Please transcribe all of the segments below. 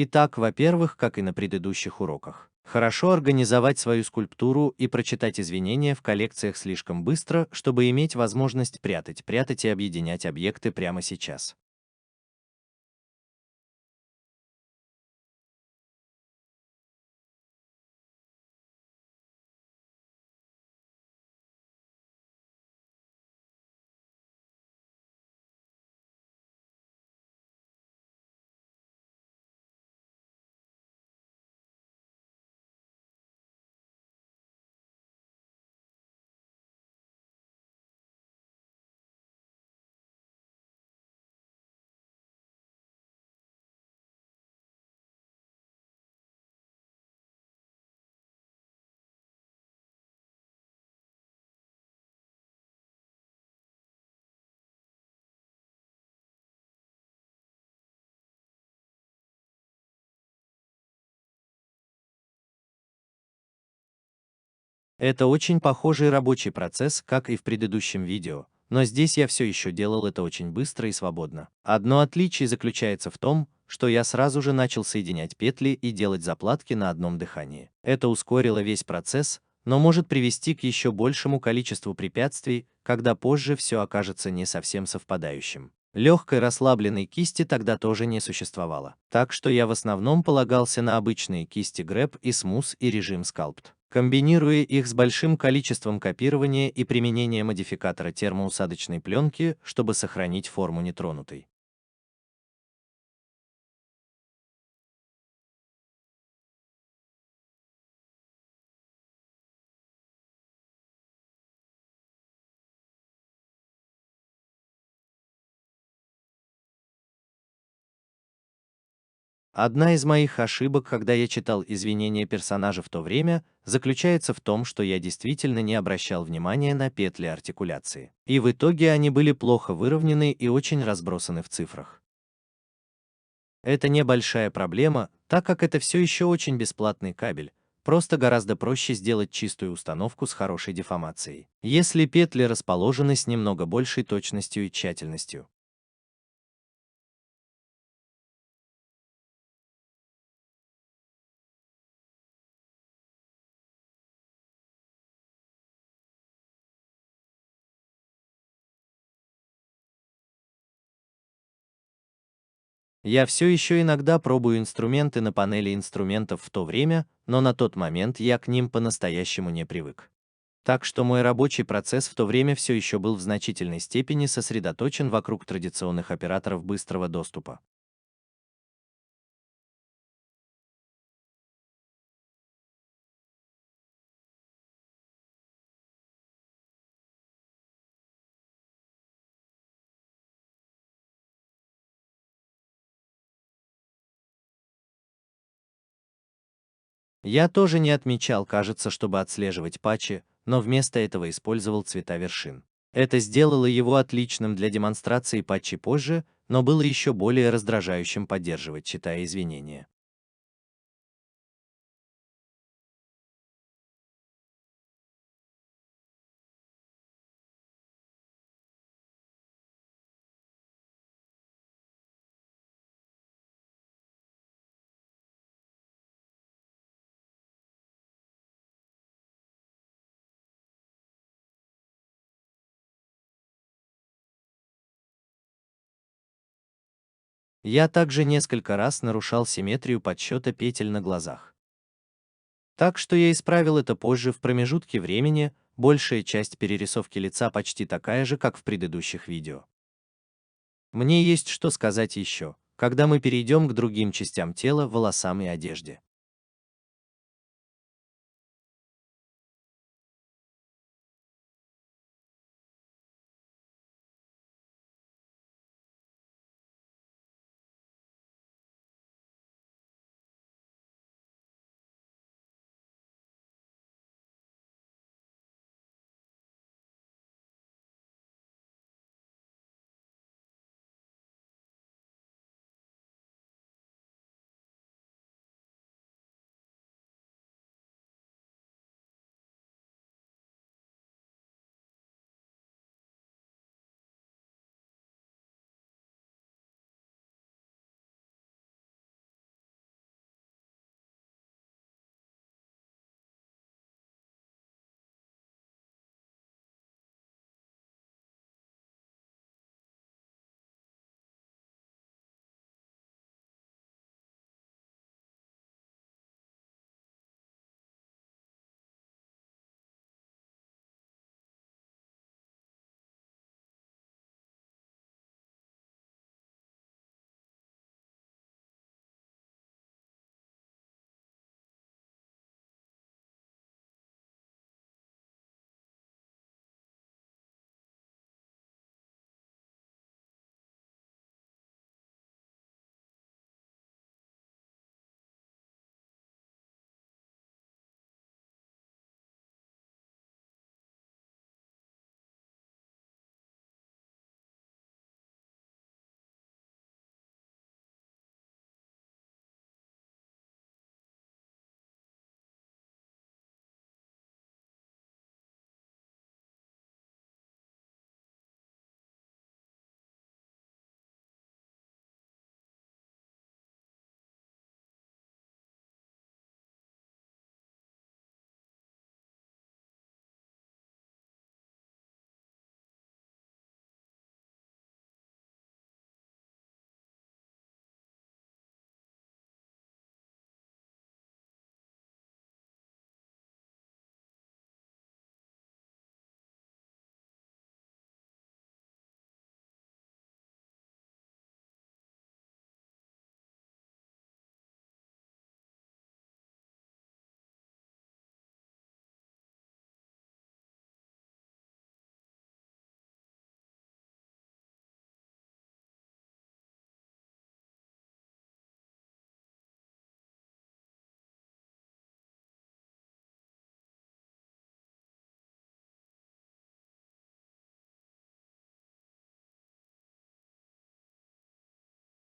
Итак, во-первых, как и на предыдущих уроках, хорошо организовать свою скульптуру и прочитать извинения в коллекциях слишком быстро, чтобы иметь возможность прятать и объединять объекты прямо сейчас. Это очень похожий рабочий процесс, как и в предыдущем видео, но здесь я все еще делал это очень быстро и свободно. Одно отличие заключается в том, что я сразу же начал соединять петли и делать заплатки на одном дыхании. Это ускорило весь процесс, но может привести к еще большему количеству препятствий, когда позже все окажется не совсем совпадающим. Легкой расслабленной кисти тогда тоже не существовало. Так что я в основном полагался на обычные кисти Grab и Smooth и режим Sculpt. Комбинируя их с большим количеством копирования и применения модификатора термоусадочной пленки, чтобы сохранить форму нетронутой. Одна из моих ошибок, когда я читал извинения персонажа в то время, заключается в том, что я действительно не обращал внимания на петли артикуляции. И в итоге они были плохо выровнены и очень разбросаны в цифрах. Это небольшая проблема, так как это все еще очень бесплатный кабель. Просто гораздо проще сделать чистую установку с хорошей деформацией, если петли расположены с немного большей точностью и тщательностью. Я все еще иногда пробую инструменты на панели инструментов в то время, но на тот момент я к ним по-настоящему не привык. Так что мой рабочий процесс в то время все еще был в значительной степени сосредоточен вокруг традиционных операторов быстрого доступа. Я тоже не отмечал, кажется, чтобы отслеживать патчи, но вместо этого использовал цвета вершин. Это сделало его отличным для демонстрации патчей позже, но было еще более раздражающим поддерживать, читая извинения. Я также несколько раз нарушал симметрию подсчета петель на глазах. Так что я исправил это позже в промежутке времени, большая часть перерисовки лица почти такая же, как в предыдущих видео. Мне есть что сказать еще, когда мы перейдем к другим частям тела, волосам и одежде.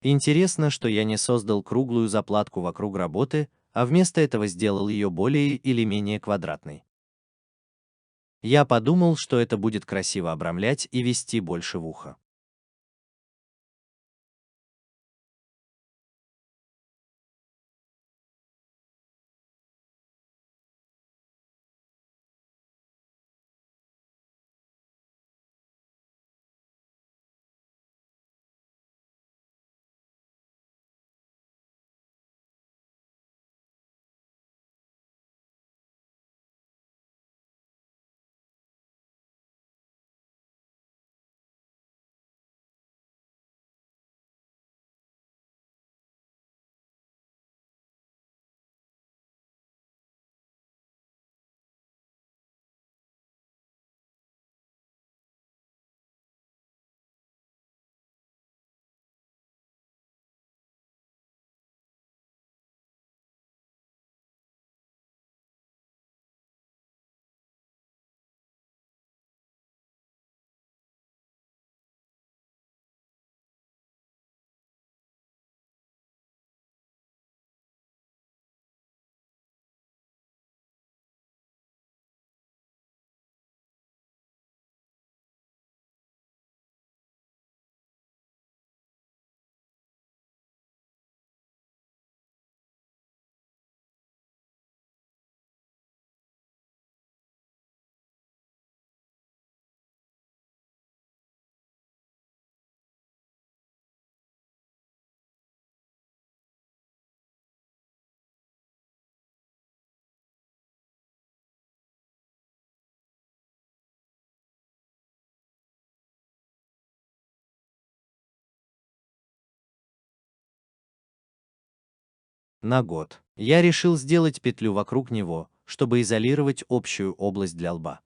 Интересно, что я не создал круглую заплатку вокруг работы, а вместо этого сделал ее более или менее квадратной. Я подумал, что это будет красиво обрамлять и вести больше в ухо. На год. Я решил сделать петлю вокруг него, чтобы изолировать общую область для лба.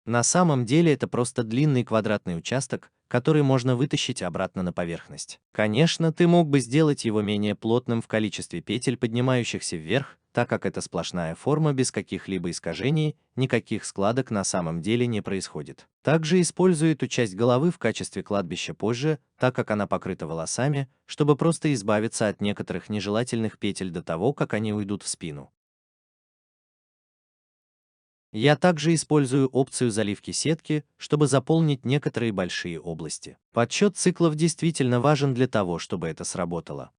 На самом деле это просто длинный квадратный участок, который можно вытащить обратно на поверхность. Конечно, ты мог бы сделать его менее плотным в количестве петель, поднимающихся вверх, так как это сплошная форма без каких-либо искажений, никаких складок на самом деле не происходит. Также используй эту часть головы в качестве кладбища позже, так как она покрыта волосами, чтобы просто избавиться от некоторых нежелательных петель до того, как они уйдут в спину. Я также использую опцию заливки сетки, чтобы заполнить некоторые большие области. Подсчет циклов действительно важен для того, чтобы это сработало.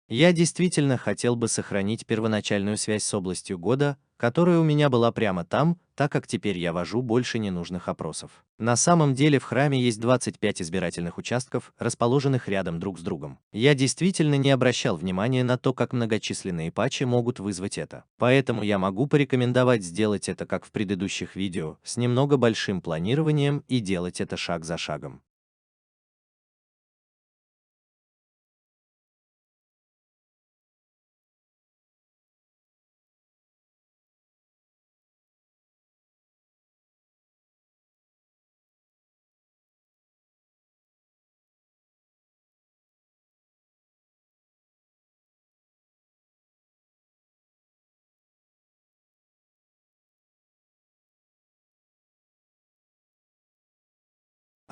Я действительно хотел бы сохранить первоначальную связь с областью года, которая у меня была прямо там, так как теперь я вожу больше ненужных опросов. На самом деле в храме есть 25 избирательных участков, расположенных рядом друг с другом. Я действительно не обращал внимания на то, как многочисленные патчи могут вызвать это. Поэтому я могу порекомендовать сделать это как в предыдущих видео, с немного большим планированием и делать это шаг за шагом.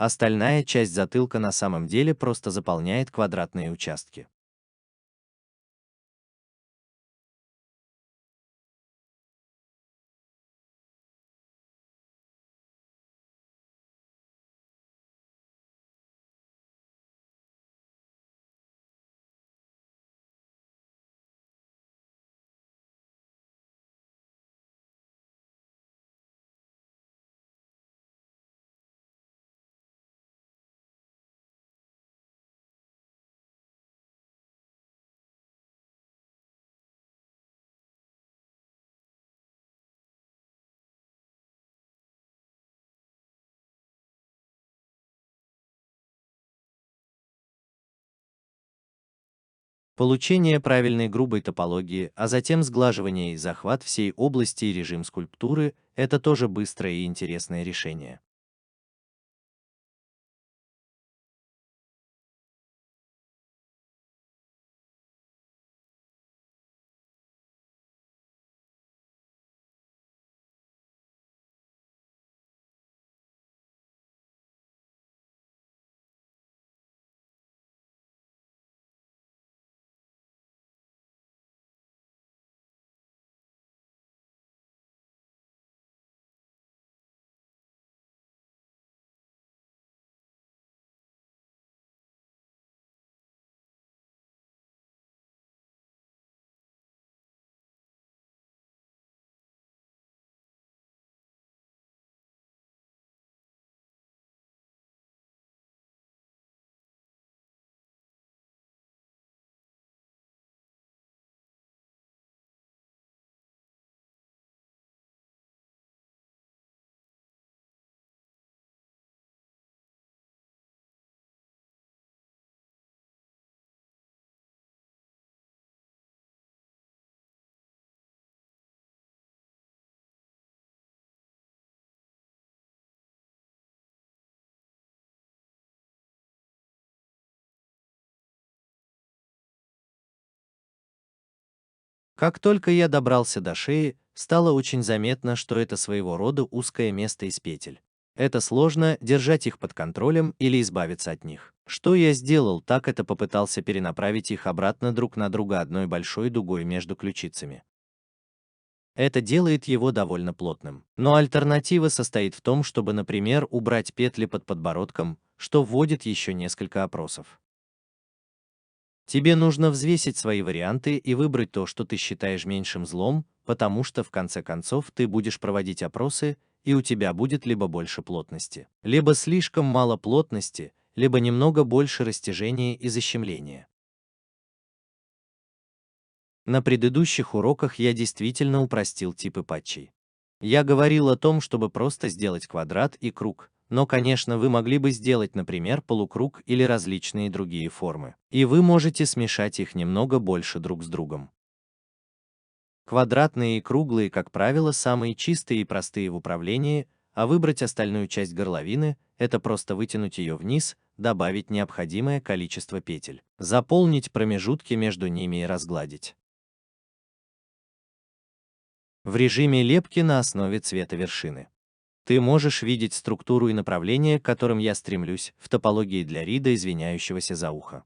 Остальная часть затылка на самом деле просто заполняет квадратные участки. Получение правильной грубой топологии, а затем сглаживание и захват всей области и режим скульптуры — это тоже быстрое и интересное решение. Как только я добрался до шеи, стало очень заметно, что это своего рода узкое место из петель. Это сложно держать их под контролем или избавиться от них. Что я сделал, так это попытался перенаправить их обратно друг на друга одной большой дугой между ключицами. Это делает его довольно плотным. Но альтернатива состоит в том, чтобы, например, убрать петли под подбородком, что вводит еще несколько опросов. Тебе нужно взвесить свои варианты и выбрать то, что ты считаешь меньшим злом, потому что в конце концов ты будешь проводить опросы, и у тебя будет либо больше плотности, либо слишком мало плотности, либо немного больше растяжения и защемления. На предыдущих уроках я действительно упростил типы патчей. Я говорил о том, чтобы просто сделать квадрат и круг, но, конечно, вы могли бы сделать, например, полукруг или различные другие формы. И вы можете смешать их немного больше друг с другом. Квадратные и круглые, как правило, самые чистые и простые в управлении, а выбрать остальную часть горловины — это просто вытянуть ее вниз, добавить необходимое количество петель, заполнить промежутки между ними и разгладить. В режиме лепки на основе цвета вершины. Ты можешь видеть структуру и направление, к которым я стремлюсь, в топологии для Рида, извиняющегося за ухо.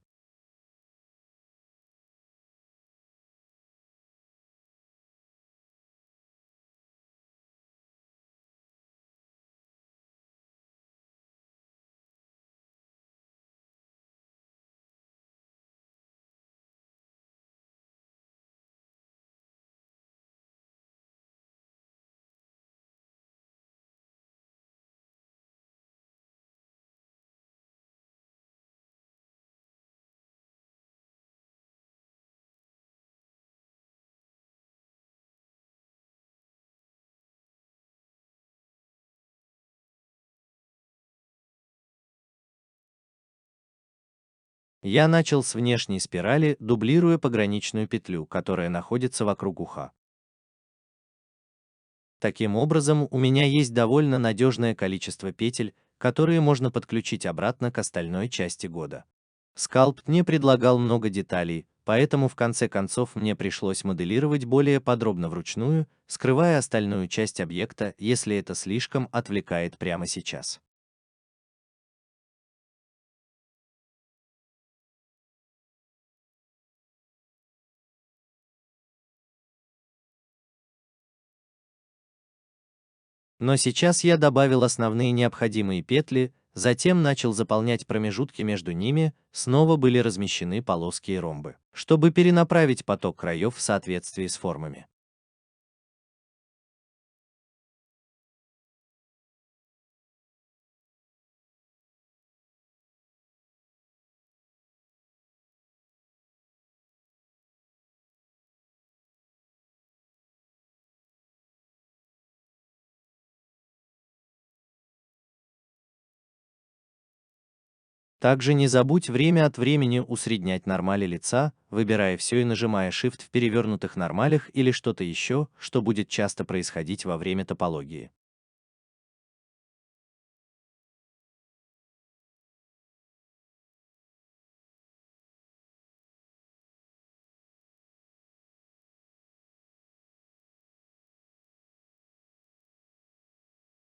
Я начал с внешней спирали, дублируя пограничную петлю, которая находится вокруг уха. Таким образом, у меня есть довольно надежное количество петель, которые можно подключить обратно к остальной части года. Скалпт не предлагал много деталей, поэтому в конце концов мне пришлось моделировать более подробно вручную, скрывая остальную часть объекта, если это слишком отвлекает прямо сейчас. Но сейчас я добавил основные необходимые петли, затем начал заполнять промежутки между ними, снова были размещены полоски и ромбы, чтобы перенаправить поток краев в соответствии с формами. Также не забудь время от времени усреднять нормали лица, выбирая все и нажимая Shift в перевернутых нормалях или что-то еще, что будет часто происходить во время топологии.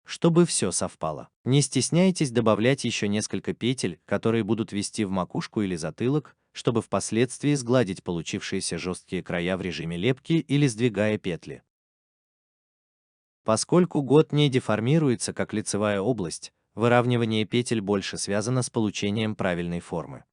Чтобы все совпало. Не стесняйтесь добавлять еще несколько петель, которые будут вести в макушку или затылок, чтобы впоследствии сгладить получившиеся жесткие края в режиме лепки или сдвигая петли. Поскольку год не деформируется как лицевая область, выравнивание петель больше связано с получением правильной формы.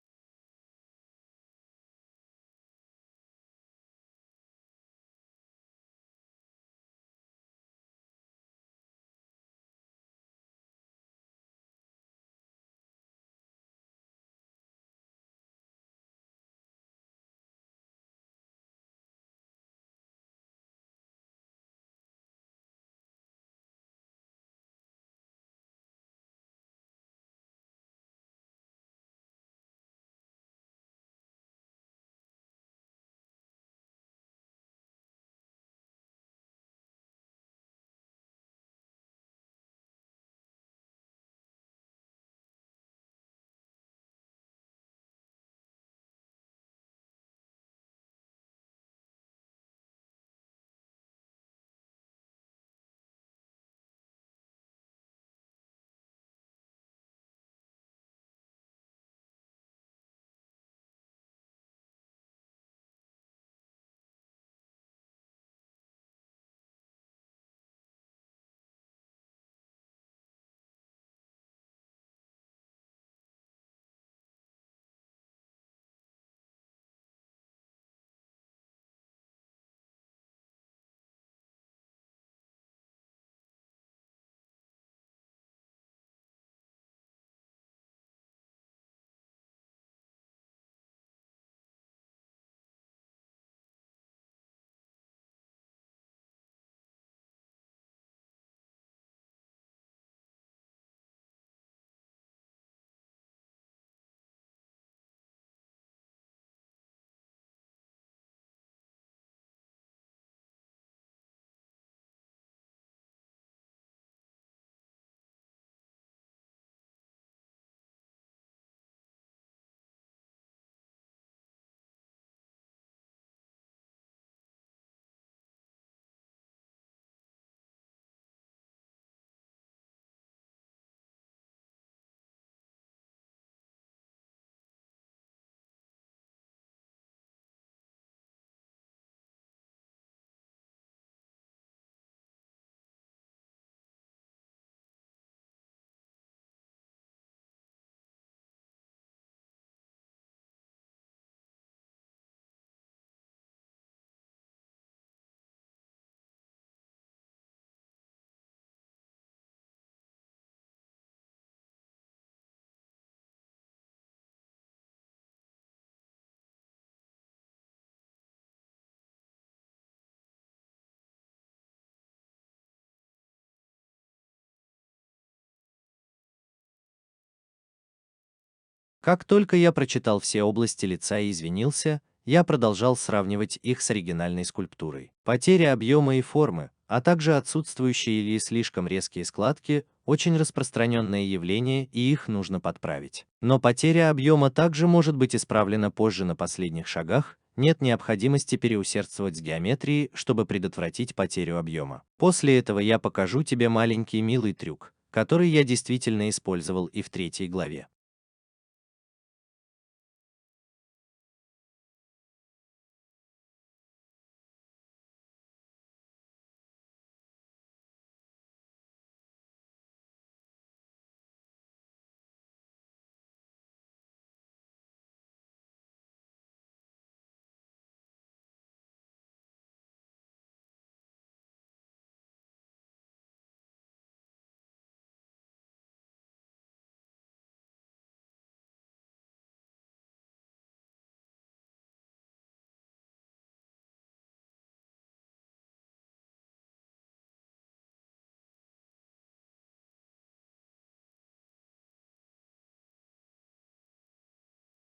Как только я прочитал все области лица и извинился, я продолжал сравнивать их с оригинальной скульптурой. Потеря объема и формы, а также отсутствующие или слишком резкие складки – очень распространенное явление, и их нужно подправить. Но потеря объема также может быть исправлена позже на последних шагах, нет необходимости переусердствовать с геометрией, чтобы предотвратить потерю объема. После этого я покажу тебе маленький милый трюк, который я действительно использовал и в третьей главе.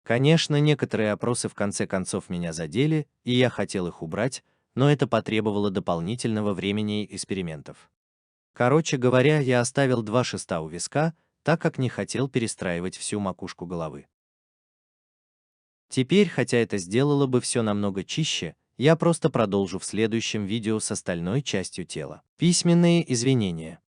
Конечно, некоторые опросы в конце концов меня задели, и я хотел их убрать, но это потребовало дополнительного времени и экспериментов. Короче говоря, я оставил 2 шеста у виска, так как не хотел перестраивать всю макушку головы. Теперь, хотя это сделало бы все намного чище, я просто продолжу в следующем видео с остальной частью тела. Письменные извинения.